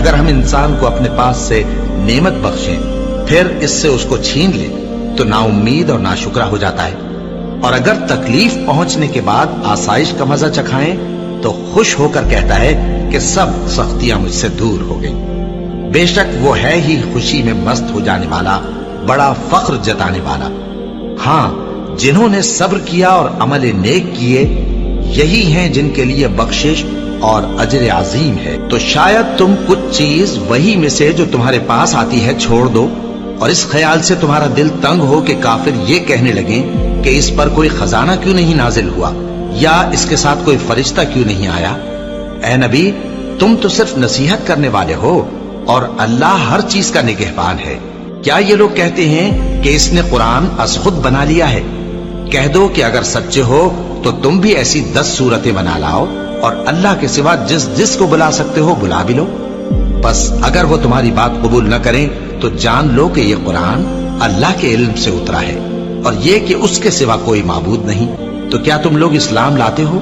اگر ہم انسان کو اپنے پاس سے نعمت بخشیں پھر اس سے اس کو چھین لیں تو نا امید اور ناشکرا ہو جاتا ہے، اور اگر تکلیف پہنچنے کے بعد آسائش کا مزہ چکھائیں تو خوش ہو کر کہتا ہے کہ سب سختیاں مجھ سے دور ہو گئیں۔ بے شک وہ ہے ہی خوشی میں مست ہو جانے والا، بڑا فخر جتانے والا۔ ہاں، جنہوں نے صبر کیا اور عمل نیک کیے یہی ہیں جن کے لیے بخشش اور اجر عظیم ہے۔ تو شاید تم کچھ چیز وہی میں سے جو تمہارے پاس آتی ہے چھوڑ دو، اور اس خیال سے تمہارا دل تنگ ہو کہ کافر یہ کہنے لگیں کہ اس پر کوئی خزانہ کیوں نہیں نازل ہوا، یا اس کے ساتھ کوئی فرشتہ کیوں نہیں آیا۔ اے نبی، تم تو صرف نصیحت کرنے والے ہو اور اللہ ہر چیز کا نگہبان ہے۔ کیا یہ لوگ کہتے ہیں کہ اس نے قرآن از خود بنا لیا ہے؟ کہہ دو کہ اگر سچے ہو تو تم بھی ایسی 10 صورتیں بنا لاؤ اور اللہ کے سوا جس جس کو بلا سکتے ہو بلا بھی لو۔ بس اگر وہ تمہاری بات قبول نہ کریں تو جان لو کہ یہ قرآن اللہ کے علم سے اترا ہے، اور یہ کہ اس کے سوا کوئی معبود نہیں۔ تو کیا تم لوگ اسلام لاتے ہو